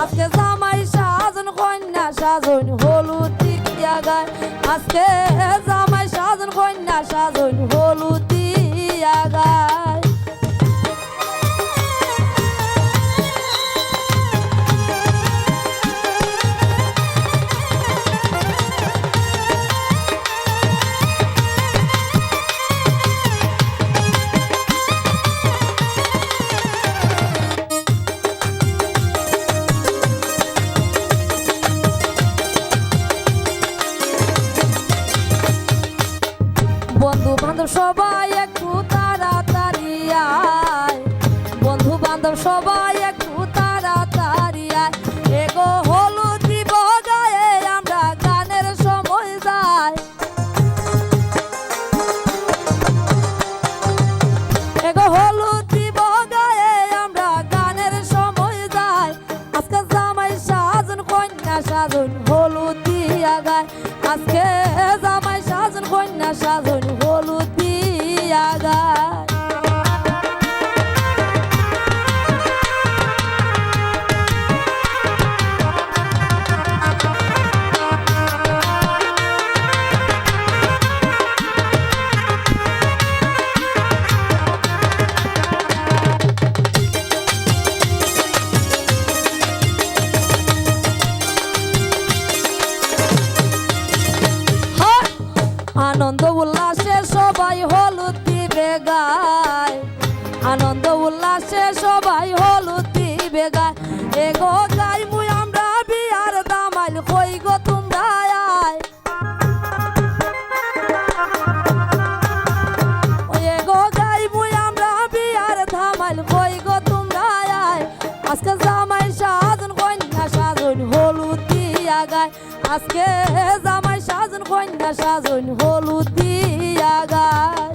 আজকে জামাই সাজন কন্যা সাজন হলুদ দিয়া গায় আজকে জামাই সাজন কন্যা সাজন হলুদ দিয়া গায় বন্ধু বান্ধব সবাই একটু তাড়াতাড়ি আয় বন্ধু বান্ধব সবাই একটু তাড়াতাড়ি আয় এগো হলুদ দিব গায়ে আমরা গানের সময় যাই এগো হলুদ দিব গায়ে আমরা গানের সময় যাই আজকে জামাই সাজন কন্যা সাজন হলুদ দিয়া গায় আজকে জামাই সাজন কন্যা সাজন হলুদ দিয়া গায় আনন্দ উল্লাসে সবাই হলুদ দিবে গায় আনন্দ উল্লাসে সবাই হলুদ দিবে গায় এগো গাই মুই আমরা বিয়ার দামাইল কই গো তোমরা আয় এগো গাই মুই আমরা বিয়ার দামাইল কই গো তোমরা আয় আজকে জামাই সাজন কন্যা সাজন হলুদ দিয়া গায় আজকে জামাই সাজন কন্যা সাজন হলুদ দিয়া গায়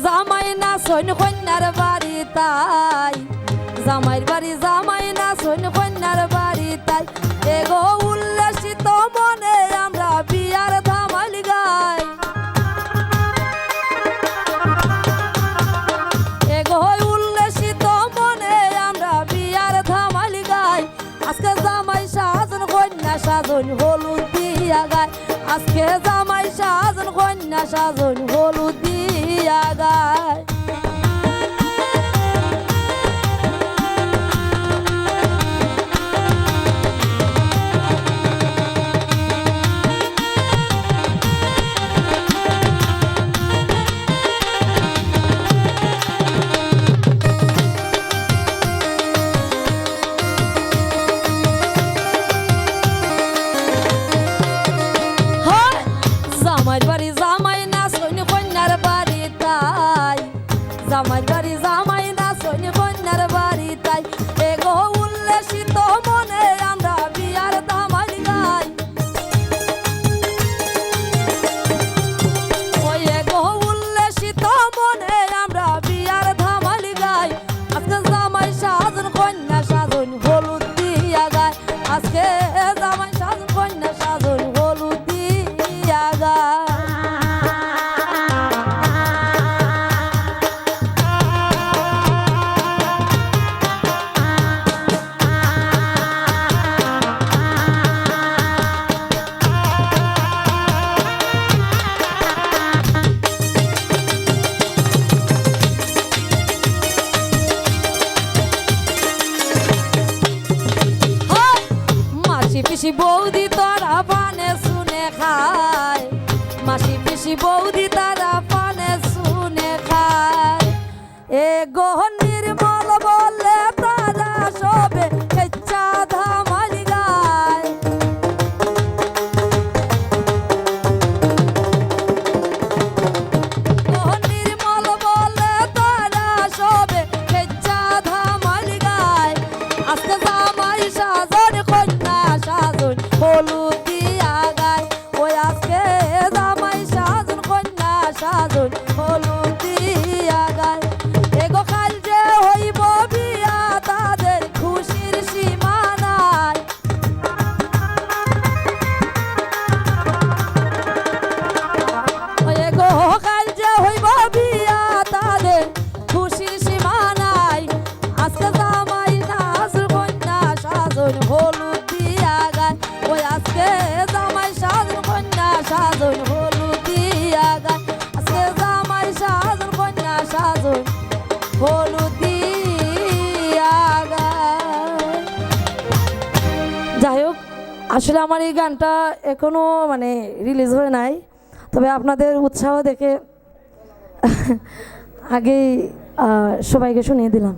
জামাই না সৈন কন্যার বাড়ি তাই জামাইর বাড়ি জামাই না সৈন কন্যার বাড়ি তাই এগো উল্লাসিত মনে আমরা বিয়ার ধামাইল গাই এগো উল্লাসিত মনে আমরা বিয়ার ধামাইল গাই আজকে জামাই সাজন কন্যা সাজন হলুদ দিয়া গায় আজকে জামাই সাজন কন্যা সাজন হলুদ দিয়া গায় জামাইর বাড়ি জামাই না সৈন্য কন্যার বাড়ি তাই জামাইর বাড়ি জামাই না সৈন্য কন্যার বাড়ি তাই এগো উল্লাসিত মনে আমরা বিয়ার ধামাইল গাই ওই এগো উল্লাসিত মনে আমরা বিয়ার ধামাইল গাই আজকে জামাই সাজন কন্যা সাজন হলুদ দিয়া গায় আজকে জামাই সাজন কন্যা সাজন হলুদ দিয়া গায় পিসি বৌদি তারা পানে শুনে খায় মাসি পিসি বৌদি তারা পানে শুনে খায় এ গহন নির্মল বলে তারা সবে ইচ্ছা ধামাইল গায় গহন নির্মল বলে তারা সবে ইচ্ছা ধামাইল গায় আজকে জামাই সাজন কন্যা সাজন হলুদ দিয়া গায় ওই সাজন হলুদ দিয়া গায় ওই আজকে জামাই সাজন কন্যা সাজন হলুদ দিয়া গায় আজকে জামাই সাজন কন্যা সাজন হলুদ দিয়া গায়। যাই হোক, আসলে আমার এই গানটা এখনো মানে রিলিজ হয় নাই, তবে আপনাদের উৎসাহ দেখে আগেই সবাইকে শুনিয়ে দিলাম।